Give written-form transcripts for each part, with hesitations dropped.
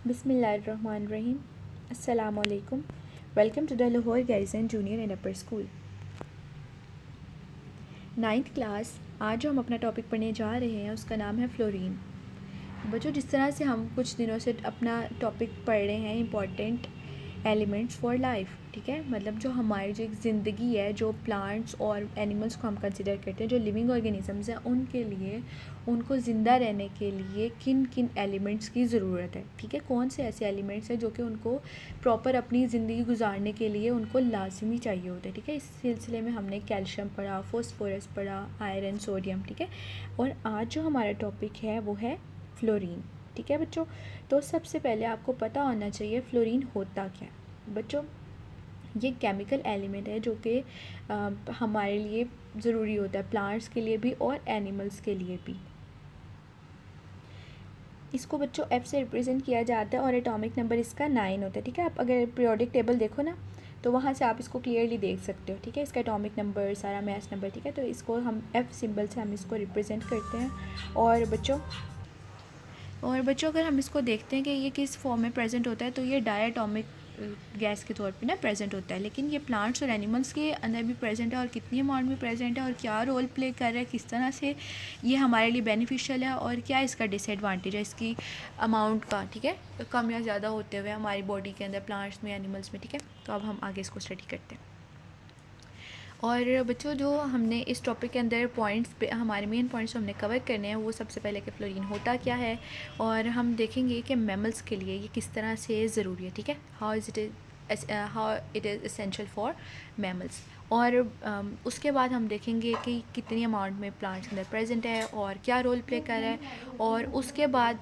बिस्मिल्लाहिर्रहमानिर्रहीम। अस्सलामुअलैकुम। Welcome to the Lahore guardian junior and upper school, 9th class. आज जो हम अपना टॉपिक पढ़ने जा रहे हैं उसका नाम है फ्लोरीन। बच्चों, जिस तरह से हम कुछ दिनों से अपना टॉपिक पढ़ रहे हैं इम्पॉर्टेंट एलिमेंट्स फॉर लाइफ, ठीक है, मतलब जो हमारी जो एक ज़िंदगी है, जो प्लांट्स और एनिमल्स को हम कंसिडर करते हैं, जो लिविंग ऑर्गेनिजम्स हैं, उनके लिए, उनको ज़िंदा रहने के लिए किन किन एलिमेंट्स की ज़रूरत है, ठीक है, कौन से ऐसे एलिमेंट्स हैं जो कि उनको प्रॉपर अपनी ज़िंदगी गुजारने के लिए उनको लाजमी चाहिए होते हैं, ठीक है। इस सिलसिले में हमने कैल्शियम पढ़ा, फॉस्फोरस पढ़ा, आयरन, सोडियम, ठीक है। और आज जो हमारा टॉपिक है वो है फ्लोरीन, ठीक है बच्चों। तो सबसे पहले आपको पता होना चाहिए फ्लोरीन होता क्या है। बच्चों, ये केमिकल एलिमेंट है जो कि हमारे लिए ज़रूरी होता है, प्लांट्स के लिए भी और एनिमल्स के लिए भी। इसको बच्चों F से रिप्रेजेंट किया जाता है और एटॉमिक नंबर इसका 9 होता है, ठीक है। आप अगर पीरियोडिक टेबल देखो ना तो वहाँ से आप इसको क्लियरली देख सकते हो, ठीक है। इसका एटॉमिक नंबर, सारा मैस नंबर, ठीक है। तो इसको हम F सिंबल से हम इसको रिप्रेजेंट करते हैं। और बच्चों अगर हम इसको देखते हैं कि ये किस फॉर्म में प्रेजेंट होता है, तो ये डायटोमिक गैस के तौर पे ना प्रेजेंट होता है। लेकिन ये प्लांट्स और एनिमल्स के अंदर भी प्रेजेंट है और कितनी अमाउंट में प्रेजेंट है और क्या रोल प्ले कर रहा है, किस तरह से ये हमारे लिए बेनिफिशियल है और क्या इसका डिसएडवांटेज है इसकी अमाउंट का, ठीक है, कम या ज़्यादा होते हुए हमारी बॉडी के अंदर, प्लांट्स में, एनिमल्स में, ठीक है। तो अब हम आगे इसको स्टडी करते हैं। और बच्चों, जो हमने इस टॉपिक के अंदर पॉइंट्स पे, हमारे मेन पॉइंट्स जो हमने कवर करने हैं, वो सबसे पहले कि फ्लोरीन होता क्या है, और हम देखेंगे कि मैमल्स के लिए ये किस तरह से ज़रूरी है, ठीक है, how it is essential for mammals. और उसके बाद हम देखेंगे कि कितनी अमाउंट में प्लांट्स के अंदर प्रेजेंट है और क्या रोल प्ले कर रहा है। और उसके बाद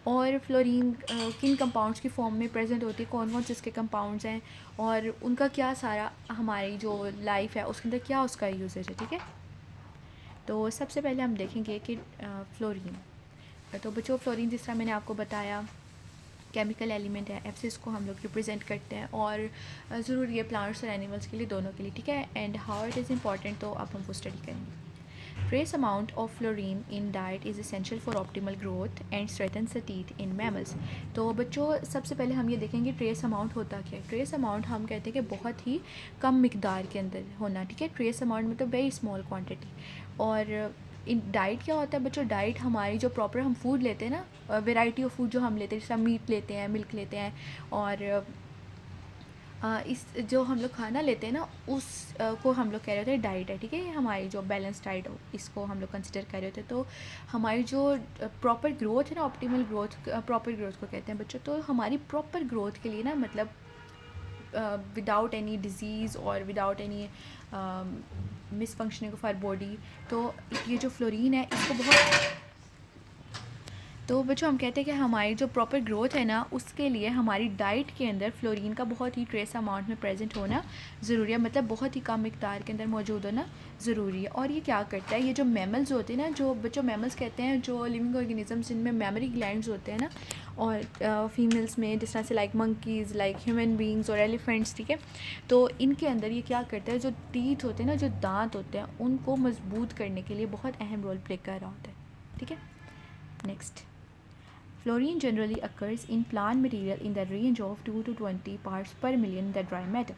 और फ्लोरीन किन कंपाउंड्स की फॉर्म में प्रेजेंट होती है, कौन कौन से इसके कंपाउंड्स हैं और उनका क्या सारा हमारी जो लाइफ है उसके अंदर क्या उसका यूजेज है, ठीक है। तो सबसे पहले हम देखेंगे कि फ्लोरीन। तो बच्चों, फ्लोरीन जिस तरह मैंने आपको बताया केमिकल एलिमेंट है, एफ से इसको हम लोग रिप्रेजेंट करते हैं और ज़रूरी है प्लांट्स और एनिमल्स के लिए, दोनों के लिए, ठीक है। And how it is important, तो अब हम वो स्टडी करेंगे। Trace amount of fluorine in diet is essential for optimal growth and strengthens the teeth in mammals। तो बच्चों, सबसे पहले हम ये देखेंगे ट्रेस अमाउंट होता क्या है। ट्रेस अमाउंट हम कहते हैं कि बहुत ही कम मिकदार के अंदर होना, ठीक है। ट्रेस अमाउंट मतलब वेरी स्मॉल क्वांटिटी। और इन डाइट क्या होता है बच्चों, डाइट हमारी जो प्रॉपर हम फूड लेते हैं ना, वेराइटी ऑफ फूड जो हम लेते हैं, जैसे हम मीट लेते हैं, मिल्क लेते हैं, और इस जो हम लोग खाना लेते हैं ना, उस को हम लोग कह रहे होते हैं डाइट है, ठीक है। हमारी जो बैलेंस डाइट हो, इसको हम लोग कंसिडर कर रहे होते हैं। तो हमारी जो प्रॉपर ग्रोथ है ना, ऑप्टिमल ग्रोथ, प्रॉपर ग्रोथ को कहते हैं बच्चों। तो हमारी प्रॉपर ग्रोथ के लिए ना, मतलब विदाउट एनी डिज़ीज़ और without any misfunctioning of our body, तो ये जो फ्लोरीन है इसको बहुत, तो बच्चों हम कहते हैं कि हमारी जो प्रॉपर ग्रोथ है ना, उसके लिए हमारी डाइट के अंदर फ्लोरीन का बहुत ही ट्रेस अमाउंट में प्रेजेंट होना ज़रूरी है, मतलब बहुत ही कम मिकदार के अंदर मौजूद होना ज़रूरी है। और ये क्या करता है, ये जो मैमल्स होते हैं ना, जो बच्चों मैमल्स कहते हैं जो लिविंग ऑर्गेनिजम्स जिनमें मेमोरी ग्लैंड्स होते हैं ना, और फीमेल्स में जिस तरह से like monkeys, like human beings और एलिफेंट्स, ठीक है। तो इनके अंदर ये क्या करता है, जो टीथ होते हैं ना, जो दांत होते हैं, उनको मजबूत करने के लिए बहुत अहम रोल प्ले कर रहा होता है, ठीक है। Next, Fluorine generally occurs in plant material in the range of 2 to 20 parts per million the dry matter।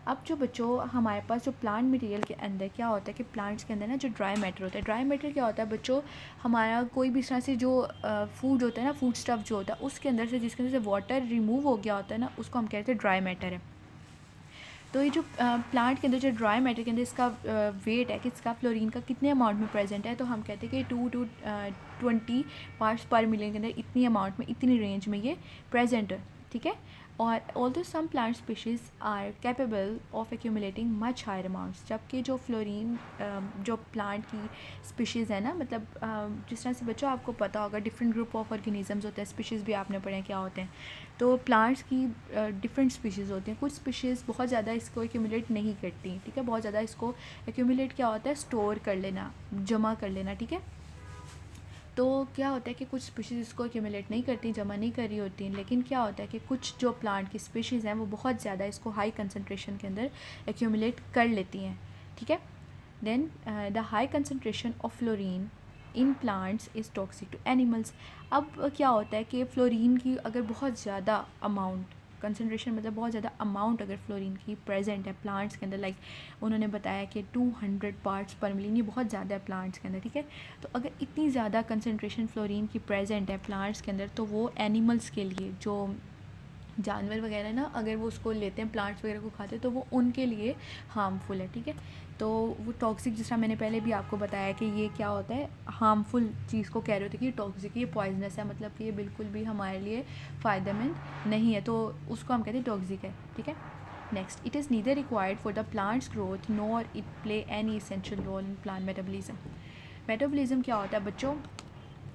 अब जो बच्चों हमारे पास जो प्लांट मटेरियल के अंदर क्या होता है कि प्लांट्स के अंदर ना जो ड्राई मैटर होता है, ड्राई मैटर क्या होता है बच्चों, हमारा कोई भी इस तरह से जो फूड होता है ना, फूड स्टफ़ जो होता है उसके अंदर से, जिसके अंदर से वाटर रिमूव हो गया होता है ना, उसको हम कहते हैं ड्राई मैटर है। तो ये जो प्लांट के अंदर जो ड्राई मैटर के अंदर इसका वेट है कि इसका फ्लोरीन का कितने अमाउंट में प्रेजेंट है, तो हम कहते हैं कि 2 to 20 पार्ट्स पर मिलियन के अंदर इतनी अमाउंट में, इतनी रेंज में ये प्रेजेंट है, ठीक है। और although some plant species are capable of accumulating much higher amounts, जबकि जो फ्लोरीन जो प्लांट की स्पीशीज़ है ना, मतलब जिस तरह से बच्चों आपको पता होगा डिफरेंट ग्रुप ऑफ ऑर्गेनिजम्स होते हैं, स्पीशीज़ भी आपने पढ़े क्या होते हैं। तो प्लांट्स की डिफरेंट स्पीशीज़ होती हैं, कुछ स्पीशीज़ बहुत ज़्यादा इसको एक्यूमुलेट नहीं करती, ठीक है। बहुत ज़्यादा इसको एक्यूमुलेट क्या होता है, स्टोर कर लेना, जमा कर लेना, ठीक है। तो क्या होता है कि कुछ स्पीशीज़ इसको एक्यूमुलेट नहीं करती, जमा नहीं कर रही होती हैं, लेकिन क्या होता है कि कुछ जो प्लांट की स्पीशीज़ हैं वो बहुत ज़्यादा इसको हाई कंसनट्रेशन के अंदर एक्यूमुलेट कर लेती हैं, ठीक है। Then the high concentration of fluorine in plants is toxic to animals. अब क्या होता है कि फ्लोरीन की अगर बहुत ज़्यादा अमाउंट कंसनट्रेशन, मतलब बहुत ज़्यादा अमाउंट अगर फ्लोरीन की प्रेजेंट है प्लांट्स के अंदर, लाइक उन्होंने बताया कि 200 पार्ट्स पर मिलियन, ये बहुत ज़्यादा है प्लांट्स के अंदर, ठीक है। तो अगर इतनी ज़्यादा कंसनट्रेशन फ्लोरीन की प्रेजेंट है प्लांट्स के अंदर, तो वो एनिमल्स के लिए, जो जानवर वगैरह ना, अगर वो उसको लेते हैं प्लांट्स वगैरह को खाते हैं, तो वो उनके लिए हार्मफुल है, ठीक है। तो वो टॉक्सिक, जिस तरह मैंने पहले भी आपको बताया कि ये क्या होता है, हार्मफुल चीज़ को कह रहे होते कि ये टॉक्सिक, ये पॉइजनस है, मतलब कि ये बिल्कुल भी हमारे लिए फ़ायदेमंद नहीं है, तो उसको हम कहते हैं टॉक्सिक है, ठीक है। Next, it is neither required for the plants growth nor it play any essential role in plant metabolism. Metabolism क्या होता है बच्चों,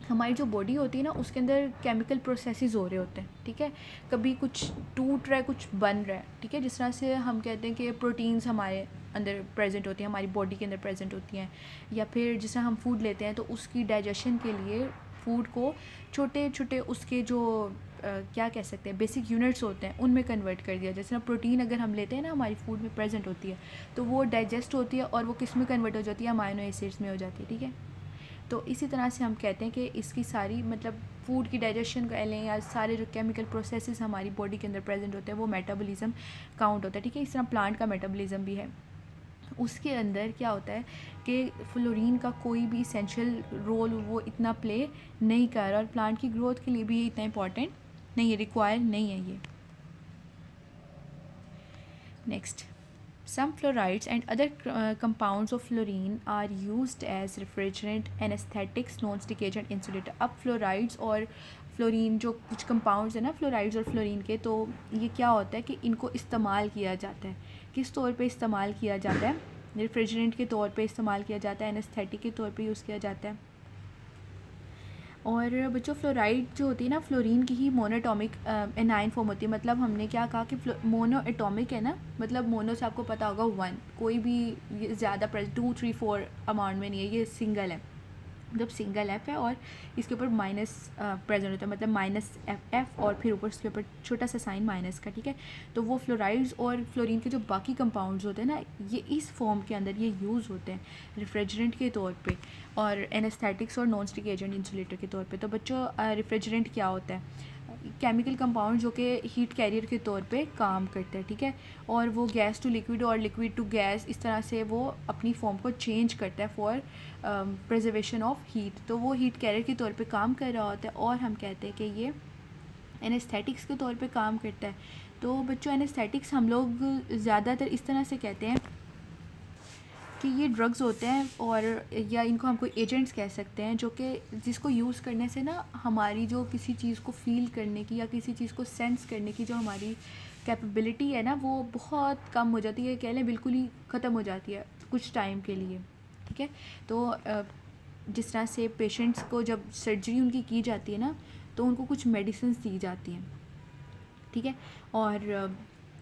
हमारी जो बॉडी होती है ना, उसके अंदर केमिकल प्रोसेसेस हो रहे होते हैं, ठीक है। कभी कुछ टूट रहा है, कुछ बन रहा है, ठीक है। जिस तरह से हम कहते हैं कि प्रोटीन्स हमारे अंदर प्रेजेंट होती हैं, हमारी बॉडी के अंदर प्रेजेंट होती हैं, या फिर जिस तरह हम फूड लेते हैं तो उसकी डाइजेशन के लिए फूड को छोटे छोटे उसके जो क्या कह सकते हैं बेसिक यूनिट्स होते हैं उनमें कन्वर्ट कर दिया। जैसे ना प्रोटीन अगर हम लेते हैं ना, हमारी फूड में प्रेजेंट होती है, तो वो डाइजेस्ट होती है और वो किस में कन्वर्ट हो जाती है, अमाइनो एसिड्स में हो जाती है, ठीक है। तो इसी तरह से हम कहते हैं कि इसकी सारी, मतलब फूड की डाइजेशन का लें या सारे जो केमिकल प्रोसेसेस हमारी बॉडी के अंदर प्रेजेंट होते हैं, वो मेटाबॉलिज्म काउंट होता है, ठीक है। इस तरह प्लांट का मेटाबॉलिज्म भी है। उसके अंदर क्या होता है कि फ्लोरीन का कोई भी इसेंशियल रोल वो इतना प्ले नहीं कर रहा, और प्लांट की ग्रोथ के लिए भी ये इतना इंपॉर्टेंट नहीं है, रिक्वायर नहीं है ये। Next, some fluorides and other compounds of fluorine are used as refrigerant, anesthetics, non-stick agent, insulator। अब फ्लोराइड्स और फ्लोरीन जो कुछ कंपाउंड्स है ना, फ्लोराइड्स और फ्लोरीन के, तो ये क्या होता है कि इनको इस्तेमाल किया जाता है, किस तौर पे इस्तेमाल किया जाता है, रेफ्रिजरेंट के तौर पे इस्तेमाल किया जाता है, एनेस्थेटिक के तौर पे यूज़ किया जाता है। और बच्चों फ्लोराइड जो होती है ना, फ्लोरीन की ही मोनोटॉमिक एनाइन फॉर्म होती है। मतलब हमने क्या कहा कि मोनो एटॉमिक है ना, मतलब मोनो से आपको पता होगा 1, कोई भी ज़्यादा 2 3 4 अमाउंट में नहीं है, ये सिंगल है, जब सिंगल एफ है और इसके ऊपर माइनस प्रेजेंट होता है, मतलब माइनस एफ और फिर ऊपर उसके ऊपर छोटा सा साइन माइनस का, ठीक है। तो वो फ्लोराइड्स और फ्लोरीन के जो बाकी कंपाउंड्स होते हैं ना, ये इस फॉर्म के अंदर ये यूज़ होते हैं रेफ्रिजरेंट के तौर पे और एनेस्थेटिक्स और नॉन स्टिक एजेंट इंसुलेटर के तौर पे। तो बच्चों रेफ्रिजरेंट क्या होता है, केमिकल कंपाउंड जो कि हीट कैरियर के तौर पे काम करते हैं, ठीक है। और वो गैस टू लिक्विड और लिक्विड टू गैस, इस तरह से वो अपनी फॉर्म को चेंज करता है फॉर प्रिजर्वेशन ऑफ हीट। तो वो हीट कैरियर के तौर पे काम कर रहा होता है, और हम कहते हैं कि ये एनेस्थेटिक्स के तौर पे काम करता है। तो बच्चों एनेस्थेटिक्स हम लोग ज़्यादातर इस तरह से कहते हैं कि ये ड्रग्स होते हैं, और या इनको हम कोई एजेंट्स कह सकते हैं, जो कि जिसको यूज़ करने से ना हमारी जो किसी चीज़ को फ़ील करने की या किसी चीज़ को सेंस करने की जो हमारी कैपेबिलिटी है ना, वो बहुत कम हो जाती है, कह लें बिल्कुल ही ख़त्म हो जाती है कुछ टाइम के लिए, ठीक है। तो जिस तरह से पेशेंट्स को जब सर्जरी उनकी की जाती है ना, तो उनको कुछ मेडिसिन दी जाती हैं, ठीक है। और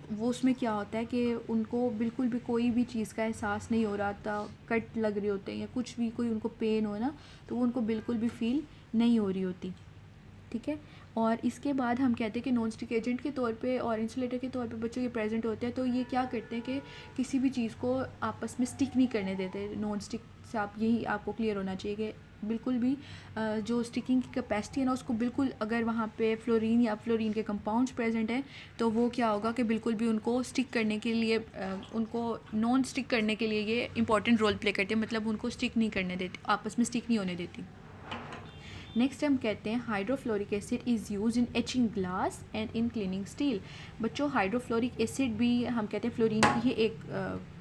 वो उसमें क्या होता है कि उनको बिल्कुल भी कोई भी चीज़ का एहसास नहीं हो रहा था, कट लग रहे होते हैं या कुछ भी, कोई उनको पेन हो ना, तो वो उनको बिल्कुल भी फील नहीं हो रही होती, ठीक है। और इसके बाद हम कहते हैं कि नॉन स्टिक एजेंट के तौर पे और इंसुलेटर के तौर पे बच्चों ये प्रेजेंट होते हैं। तो ये क्या करते हैं कि किसी भी चीज़ को आपस में स्टिक नहीं करने देते। नॉन स्टिक से आप यही आपको क्लियर होना चाहिए कि बिल्कुल भी जो स्टिकिंग की कैपेसिटी है ना, उसको बिल्कुल, अगर वहाँ पे फ्लोरीन या फ्लोरीन के कंपाउंड्स प्रेजेंट हैं, तो वो क्या होगा कि बिल्कुल भी उनको स्टिक करने के लिए, उनको नॉन स्टिक करने के लिए ये इंपॉर्टेंट रोल प्ले करते हैं, मतलब उनको स्टिक नहीं करने देती, आपस में स्टिक नहीं होने देती। नेक्स्ट हम कहते हैं hydrofluoric acid is use in etching glass and in cleaning steel. बच्चों हाइड्रोफ्लोरिक एसिड भी हम कहते हैं फ्लोरीन की ही एक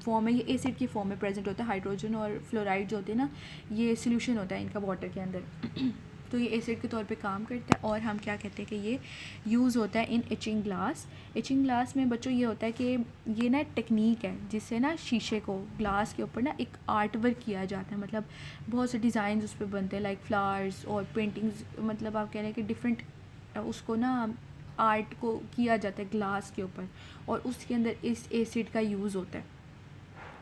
फॉर्म है, ये एसिड की फॉर्म में प्रेजेंट होता है। हाइड्रोजन और फ्लोराइड जो होते हैं ना, ये सोल्यूशन होता है इनका वाटर के अंदर तो ये एसिड के तौर पे काम करता है। और हम क्या कहते हैं कि ये यूज़ होता है इन एचिंग ग्लास। एचिंग ग्लास में बच्चों ये होता है कि ये ना टेक्निक है जिससे ना शीशे को, ग्लास के ऊपर ना एक आर्ट वर्क किया जाता है, मतलब बहुत से डिज़ाइन उस पर बनते हैं, लाइक फ्लावर्स और पेंटिंग्स, मतलब आप कह रहे हैं कि डिफरेंट उसको ना आर्ट को किया जाता है ग्लास के ऊपर, और उसके अंदर इस एसिड का यूज़ होता है,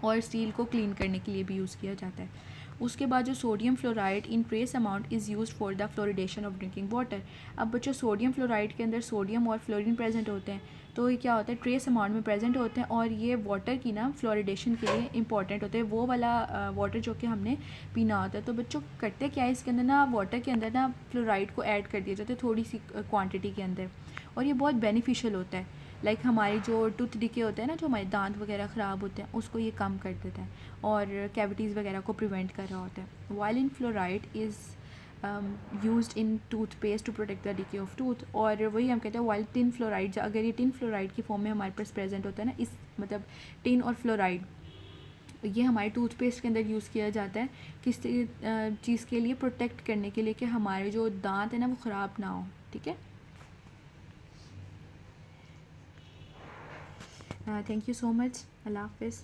और स्टील को क्लीन करने के लिए भी यूज़ किया जाता है। उसके बाद जो sodium fluoride in trace amount is use for the fluoridation of drinking water. अब बच्चों सोडियम फ्लोराइड के अंदर सोडियम और फ्लोरीन प्रेजेंट होते हैं, तो ये क्या होता है ट्रेस अमाउंट में प्रेजेंट होते हैं और ये वाटर की ना फ्लोरिडेशन के लिए इंपॉर्टेंट होते हैं, वो वाला वाटर जो कि हमने पीना होता है। तो बच्चों करते क्या है इसके अंदर ना वाटर के अंदर ना फ्लोराइड को ऐड कर दिया जाता है थोड़ी सी क्वांटिटी के अंदर, और ये बहुत बेनिफिशियल होता है। लाइक हमारी जो टूथ डिके होते हैं ना, जो हमारे दांत वगैरह ख़राब होते हैं उसको ये कम कर देता है और कैविटीज़ वगैरह को प्रिवेंट कर रहा होता है। Violin fluoride is used in toothpaste to protect the decay of tooth. और वही हम कहते हैं वाइल टिन फ्लोराइड, अगर ये टिन फ्लोराइड की फॉर्म में हमारे पास प्रेजेंट होता है ना, इस मतलब टिन और फ्लोराइड ये हमारे टूथपेस्ट के अंदर यूज़ किया जाता है किस चीज़ के लिए, प्रोटेक्ट करने के लिए कि हमारे जो दांत है ना वो ख़राब ना हो। ठीक है, थैंक यू सो मच, अल्लाह हाफिज़।